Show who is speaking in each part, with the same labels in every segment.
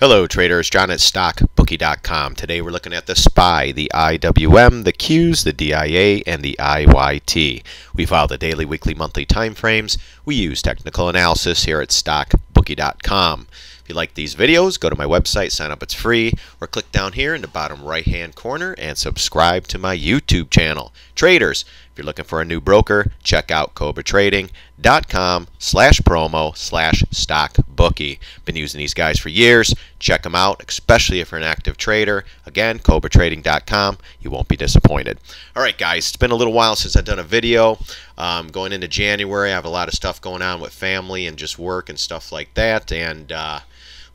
Speaker 1: Hello traders, John at StockBookie.com. Today we're looking at the SPY, the IWM, the Qs, the DIA, and the IYT. We follow the daily, weekly, monthly time frames. We use technical analysis here at StockBookie.com. If you like these videos, go to my website, sign up, it's free, or click down here in the bottom right hand corner and subscribe to my YouTube channel. Traders, if you're looking for a new broker, check out CobraTrading.com/promo/StockBookie. Been using these guys for years. Check them out, especially if you're an active trader. Again, CobraTrading.com. You won't be disappointed. All right, guys, it's been a little while since I've done a video. Going into January, I have a lot of stuff going on with family and just work and stuff like that. And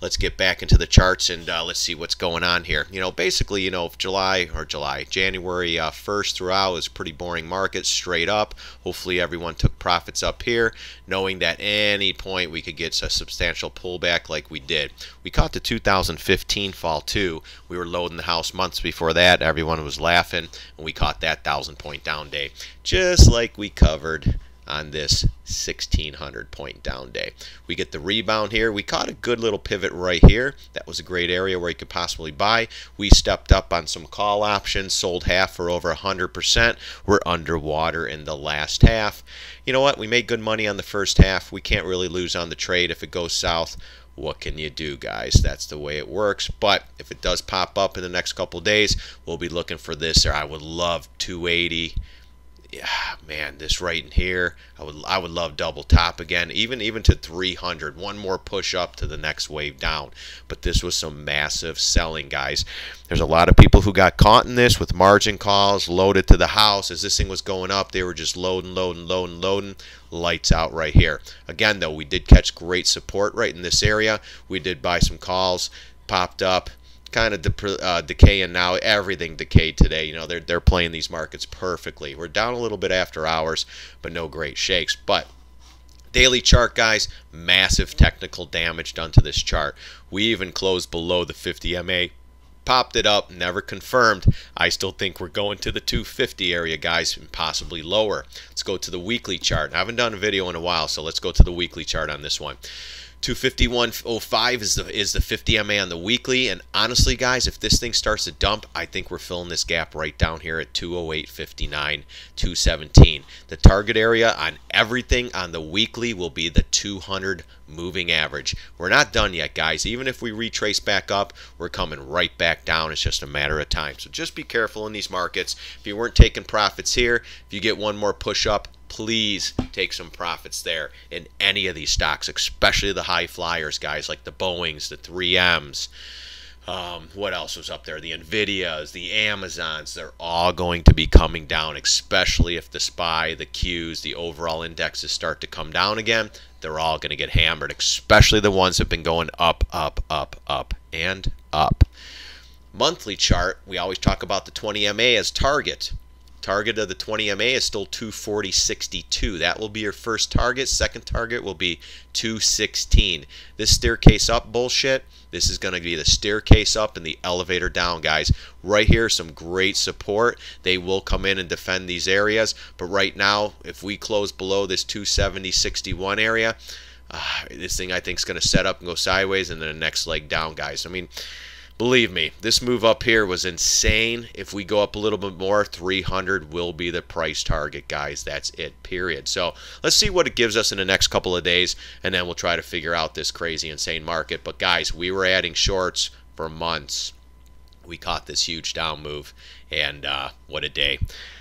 Speaker 1: let's get back into the charts and let's see what's going on here. Basically, January 1st throughout was a pretty boring market, straight up. Hopefully everyone took profits up here, knowing that any point we could get a substantial pullback like we did. We caught the 2015 fall too. We were loading the house months before that. Everyone was laughing, and we caught that 1,000-point down day, just like we covered on this 1,600-point down day. We get the rebound here. We caught a good little pivot right here. That was a great area where you could possibly buy. We stepped up on some call options, sold half for over 100%. We're underwater in the last half. You know what? We made good money on the first half. We can't really lose on the trade if it goes south. What can you do, guys? That's the way it works. But if it does pop up in the next couple days, we'll be looking for this. Or I would love 280. Yeah, man, this right in here, I would love double top again, even to 300. One more push up to the next wave down. But this was some massive selling, guys. There's a lot of people who got caught in this with margin calls, loaded to the house. As this thing was going up, they were just loading. Lights out right here. Again, though, we did catch great support right in this area. We did buy some calls, popped up, kind of decaying now. Everything decayed today. They're playing these markets perfectly. We're down a little bit after hours, but no great shakes. But daily chart, guys, massive technical damage done to this chart. We even closed below the 50 MA. Popped it up, never confirmed. I still think we're going to the 250 area, guys, and possibly lower. Let's go to the weekly chart. I haven't done a video in a while, so let's go to the weekly chart on this one. 251.05 is the 50 MA on the weekly, and honestly, guys, if this thing starts to dump, I think we're filling this gap right down here at 208.59, 217. The target area on everything on the weekly will be the 200 moving average. We're not done yet, guys. Even if we retrace back up, we're coming right back down. It's just a matter of time. So just be careful in these markets. If you weren't taking profits here, if you get one more push up, please take some profits there in any of these stocks, especially the high flyers, guys, like the Boeings, the 3Ms. What else was up there? The Nvidias, the Amazons. They're all going to be coming down, especially if the SPY, the Qs, the overall indexes start to come down again. They're all going to get hammered, especially the ones that have been going up, and up. Monthly chart, we always talk about the 20 MA as target. Target of the 20 MA is still 240.62. That will be your first target. Second target will be 216. This staircase up bullshit, this is going to be the staircase up and the elevator down, guys. Right here, some great support. They will come in and defend these areas. But right now, if we close below this 270.61 area, this thing I think is going to set up and go sideways and then the next leg down, guys. I mean, believe me, this move up here was insane. If we go up a little bit more, 300 will be the price target, guys. That's it, period. So let's see what it gives us in the next couple of days, and then we'll try to figure out this crazy, insane market. But, guys, we were adding shorts for months. We caught this huge down move, and what a day.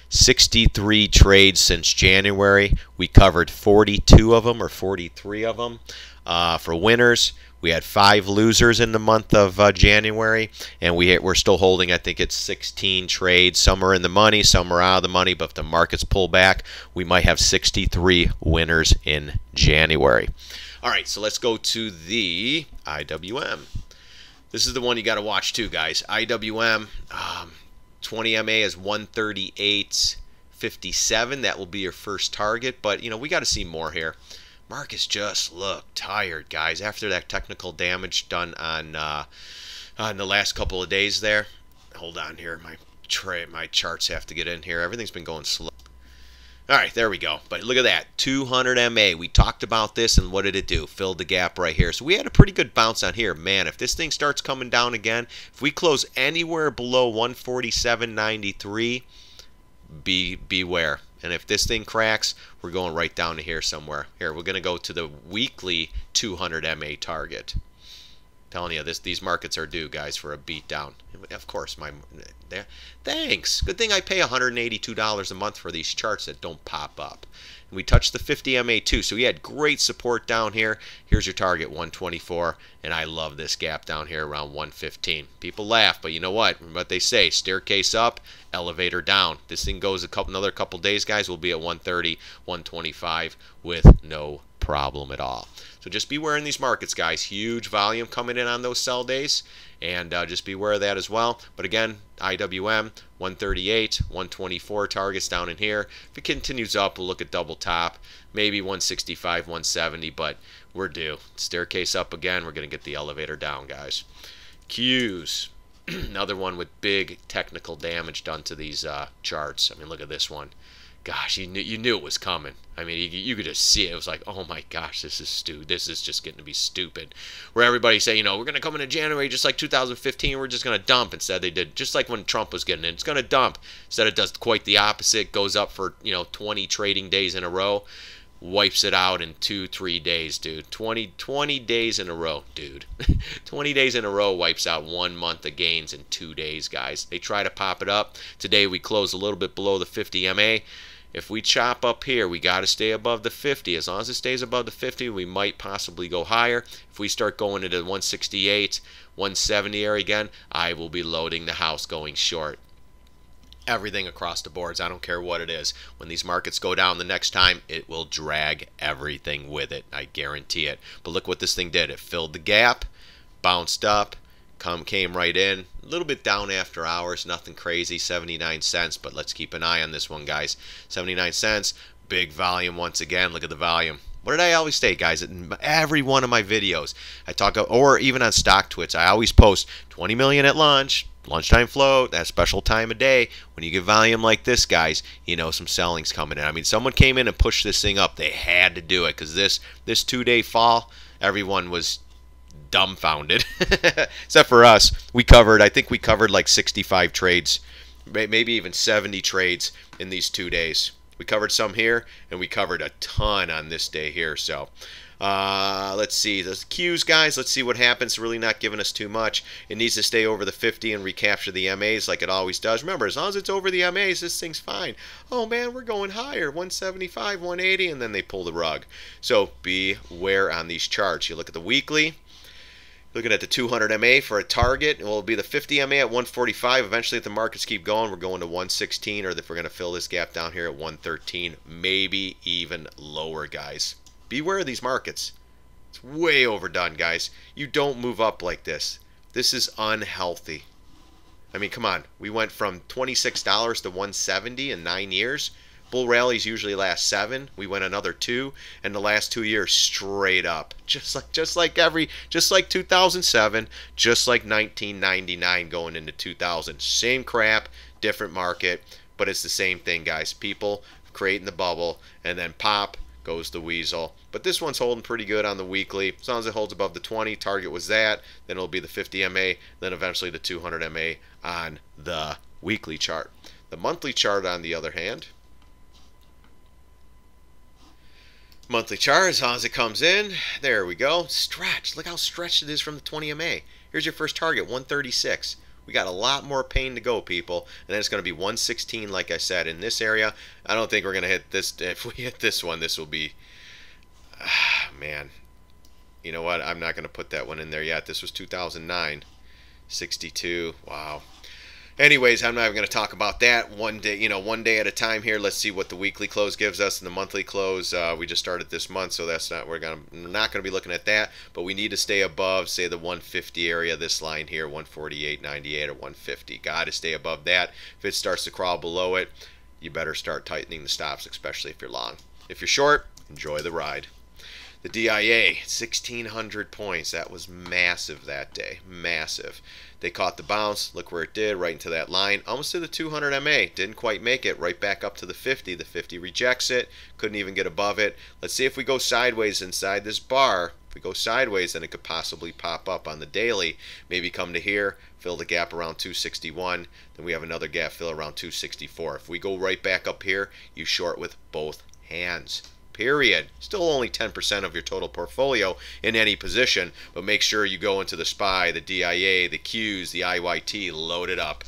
Speaker 1: 63 trades since January. We covered 42 of them or 43 of them for winners. We had 5 losers in the month of January, and we're still holding, I think it's 16 trades. Some are in the money, some are out of the money, but if the markets pull back, we might have 63 winners in January. All right, so let's go to the IWM. This is the one you got to watch too, guys. IWM, 20 MA is 138.57. That will be your first target, but, we got to see more here. Markets just look tired, guys, after that technical damage done on the last couple of days there. Hold on here. My charts have to get in here. Everything's been going slow. All right, there we go. But look at that, 200 MA. We talked about this, and what did it do? Filled the gap right here. So we had a pretty good bounce on here. Man, if this thing starts coming down again, if we close anywhere below 147.93, beware. And if this thing cracks, we're going right down to here somewhere. Here, we're going to go to the weekly 200 MA target. Telling you, these markets are due, guys, for a beat down. Of course, thanks. Good thing I pay $182 a month for these charts that don't pop up. And we touched the 50 MA too, so we had great support down here. Here's your target, 124, and I love this gap down here around 115. People laugh, but you know what? What they say, staircase up, elevator down. This thing goes another couple days, guys, we'll be at 130, 125 with no problem at all. So just beware in these markets, guys. Huge volume coming in on those sell days, and just beware of that as well. But again, IWM 138, 124 targets down in here. If it continues up, we'll look at double top, maybe 165, 170, but we're due. Staircase up again. We're going to get the elevator down, guys. Qs. Another one with big technical damage done to these charts. I mean, look at this one. Gosh, you knew it was coming. I mean, you could just see it. It was like, oh my gosh, this is just getting to be stupid. Where everybody say, we're going to come into January just like 2015, we're just going to dump. Instead, they did just like when Trump was getting in. It's going to dump. Instead, it does quite the opposite. Goes up for 20 trading days in a row, wipes it out in 2-3 days, dude. 20 days in a row, dude. 20 days in a row wipes out 1 month of gains in 2 days, guys. They try to pop it up. Today we closed a little bit below the 50 MA. If we chop up here, we got to stay above the 50. As long as it stays above the 50, we might possibly go higher. If we start going into 168, 170 area again, I will be loading the house going short. Everything across the boards, I don't care what it is. When these markets go down the next time, it will drag everything with it. I guarantee it. But look what this thing did. It filled the gap, bounced up, came right in. A little bit down after hours, nothing crazy, 79 cents, but let's keep an eye on this one, guys. 79 cents, big volume once again. Look at the volume. What did I always say, guys? In every one of my videos, I talk, or even on Stock Twits, I always post 20 million at lunch, lunchtime float, that special time of day. When you get volume like this, guys, some selling's coming in. I mean, someone came in and pushed this thing up. They had to do it because this 2-day fall, everyone was dumbfounded. Except for us. I think we covered like 65 trades, maybe even 70 trades in these 2 days. We covered some here, and we covered a ton on this day here. So let's see. Those Qs, guys, let's see what happens. Really not giving us too much. It needs to stay over the 50 and recapture the MAs like it always does. Remember, as long as it's over the MAs, this thing's fine. Oh, man, we're going higher, 175, 180, and then they pull the rug. So beware on these charts. You look at the weekly. Looking at the 200 MA for a target, it will be the 50 MA at 145. Eventually, if the markets keep going, we're going to 116, or if we're going to fill this gap down here at 113, maybe even lower, guys. Beware of these markets. It's way overdone, guys. You don't move up like this. This is unhealthy. I mean, come on. We went from $26 to 170 in 9 years. Bull rallies usually last 7. We went another 2, and the last 2 years straight up, just like 2007, just like 1999 going into 2000. Same crap, different market, but it's the same thing, guys. People creating the bubble, and then pop goes the weasel. But this one's holding pretty good on the weekly. As long as it holds above the 20, target was that. Then it'll be the 50 MA, then eventually the 200 MA on the weekly chart. The monthly chart, on the other hand. Monthly chart, as long as it comes in, there we go. Stretch. Look how stretched it is from the 20 MA. Here's your first target, 136. We got a lot more pain to go, people. And then it's going to be 116, like I said. In this area, I don't think we're going to hit this. If we hit this one, this will be... man. You know what? I'm not going to put that one in there yet. This was 2009. 62. Wow. Anyways, I'm not even going to talk about that. One day at a time here. Let's see what the weekly close gives us and the monthly close. We just started this month, so that's not we're not going to be looking at that. But we need to stay above, say, the 150 area. This line here, 148.98 or 150. Got to stay above that. If it starts to crawl below it, you better start tightening the stops, especially if you're long. If you're short, enjoy the ride. The DIA, 1,600 points. That was massive that day. Massive. They caught the bounce. Look where it did. Right into that line. Almost to the 200 MA. Didn't quite make it. Right back up to the 50. The 50 rejects it. Couldn't even get above it. Let's see if we go sideways inside this bar. If we go sideways, then it could possibly pop up on the daily. Maybe come to here. Fill the gap around 261. Then we have another gap fill around 264. If we go right back up here, you short with both hands. Period. Still only 10% of your total portfolio in any position, but make sure you go into the SPY, the DIA, the Qs, the IYT, load it up.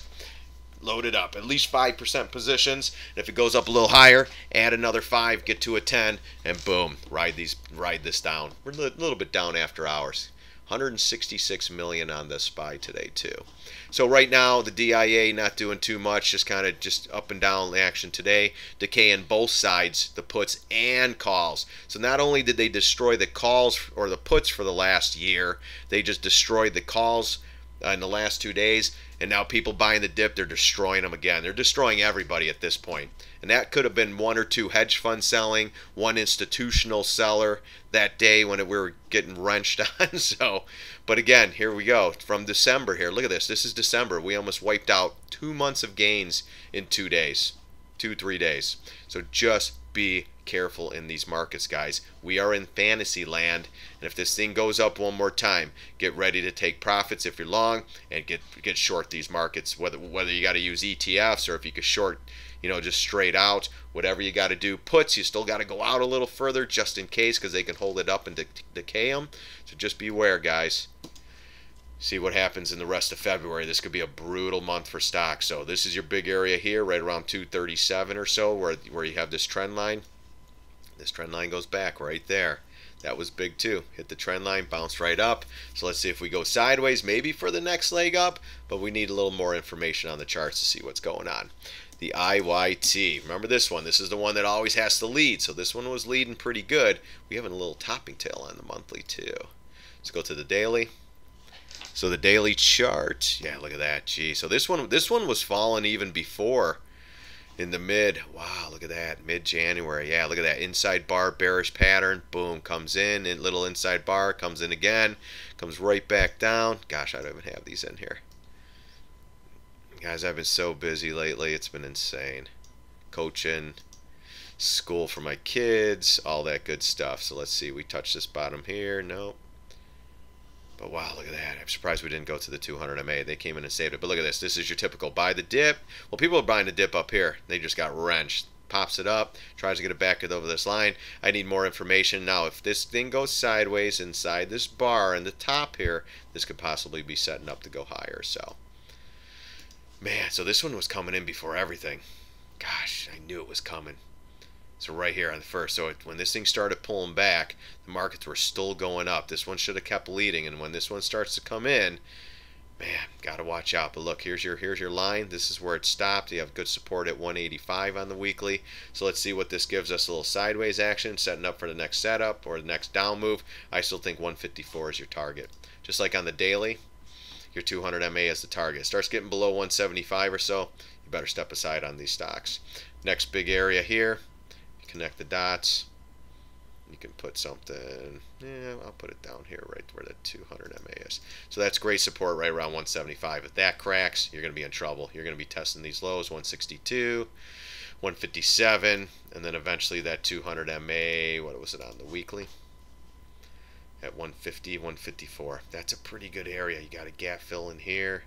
Speaker 1: Load it up. At least 5% positions. And if it goes up a little higher, add another 5, get to a 10, and boom, ride this down. We're a little bit down after hours. 166 million on the SPY today too. So right now the DIA not doing too much, just kind of just up and down the action today, decaying both sides, the puts and calls. So not only did they destroy the calls or the puts for the last year, they just destroyed the calls in the last 2 days, and now people buying the dip, they're destroying them again. They're destroying everybody at this point. And that could have been 1 or 2 hedge fund selling, 1 institutional seller that day when we were getting wrenched on. So, but again, here we go from December here. Look at this. This is December. We almost wiped out 2 months of gains in 2 days, 2-3 days. So just be careful in these markets, guys. We are in fantasy land, and if this thing goes up one more time, get ready to take profits if you're long and get short these markets. Whether you got to use ETFs or if you could short, you know, just straight out, whatever you got to do. Puts, you still got to go out a little further just in case, because they can hold it up and decay them. So just beware, guys. See what happens in the rest of February. This could be a brutal month for stocks. So this is your big area here, right around 237 or so, where you have this trend line. This trend line goes back right there. That was big too. Hit the trend line, bounced right up. So let's see if we go sideways, maybe for the next leg up, but we need a little more information on the charts to see what's going on. The IYT. Remember this one. This is the one that always has to lead. So this one was leading pretty good. We have a little topping tail on the monthly too. Let's go to the daily. So the daily chart, yeah, look at that. Gee, so this one was falling even before in the mid. Wow, look at that. Mid-January. Yeah, look at that. Inside bar, bearish pattern. Boom, comes in. Little inside bar, comes in again. Comes right back down. Gosh, I don't even have these in here. Guys, I've been so busy lately. It's been insane. Coaching, school for my kids, all that good stuff. So let's see. We touched this bottom here. Nope. But wow, look at that. I'm surprised we didn't go to the 200 MA. They came in and saved it. But look at this. This is your typical buy the dip. Well, people are buying the dip up here. They just got wrenched. Pops it up. Tries to get it back over this line. I need more information. Now, if this thing goes sideways inside this bar in the top here, this could possibly be setting up to go higher. So, man, so this one was coming in before everything. Gosh, I knew it was coming. So right here on the first, so when this thing started pulling back, the markets were still going up. This one should have kept leading, and when this one starts to come in, man, gotta watch out. But look, here's your line. This is where it stopped. You have good support at 185 on the weekly. So let's see what this gives us. A little sideways action, setting up for the next setup or the next down move. I still think 154 is your target. Just like on the daily, your 200 MA is the target. It starts getting below 175 or so, you better step aside on these stocks. Next big area here. Connect the dots. You can put something, yeah, I'll put it down here right where the 200 MA is. So that's great support right around 175. If that cracks, you're going to be in trouble. You're going to be testing these lows, 162, 157, and then eventually that 200 MA, what was it on the weekly? At 150, 154. That's a pretty good area. You got a gap fill in here.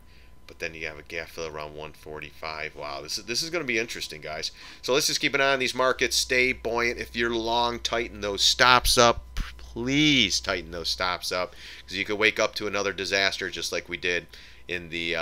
Speaker 1: But then you have a gap fill around 145. Wow, this is going to be interesting, guys. So let's just keep an eye on these markets. Stay buoyant. If you're long, tighten those stops up. Please tighten those stops up, because you could wake up to another disaster just like we did in the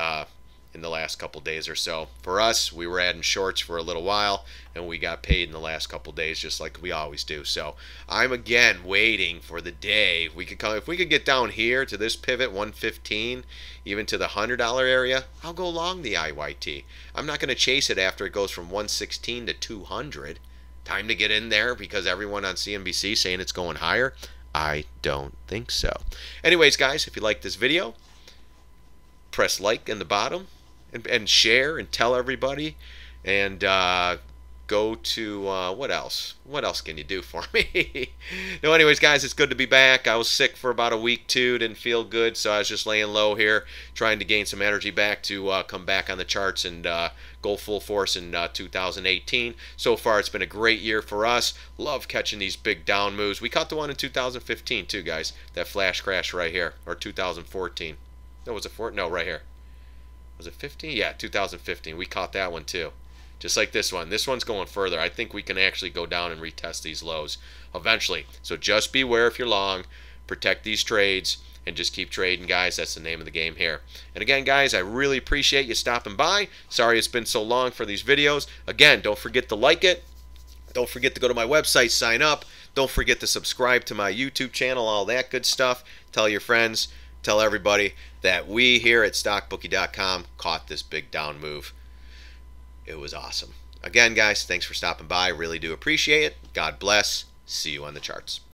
Speaker 1: last couple days or so. For us, we were adding shorts for a little while, and we got paid in the last couple days just like we always do. So I'm again waiting for the day we could come. If we could get down here to this pivot 115, even to the $100 area, I'll go long the IYT. I'm not going to chase it after it goes from 116 to 200. Time to get in there because everyone on CNBC saying it's going higher. I don't think so. Anyways, guys, if you like this video, press like in the bottom. And share and tell everybody, and go to what else? What else can you do for me? No, anyways, guys, it's good to be back. I was sick for about a week, too. Didn't feel good, so I was just laying low here, trying to gain some energy back to come back on the charts and go full force in 2018. So far, it's been a great year for us. Love catching these big down moves. We caught the one in 2015, too, guys. That flash crash right here, or 2014. No, was it 14? No, right here. Was it 15? Yeah, 2015. We caught that one, too. Just like this one. This one's going further. I think we can actually go down and retest these lows eventually. So just beware if you're long. Protect these trades and just keep trading, guys. That's the name of the game here. And again, guys, I really appreciate you stopping by. Sorry it's been so long for these videos. Again, don't forget to like it. Don't forget to go to my website, sign up. Don't forget to subscribe to my YouTube channel, all that good stuff. Tell your friends, tell everybody that we here at StockBookie.com caught this big down move. It was awesome. Again, guys, thanks for stopping by. Really do appreciate it. God bless. See you on the charts.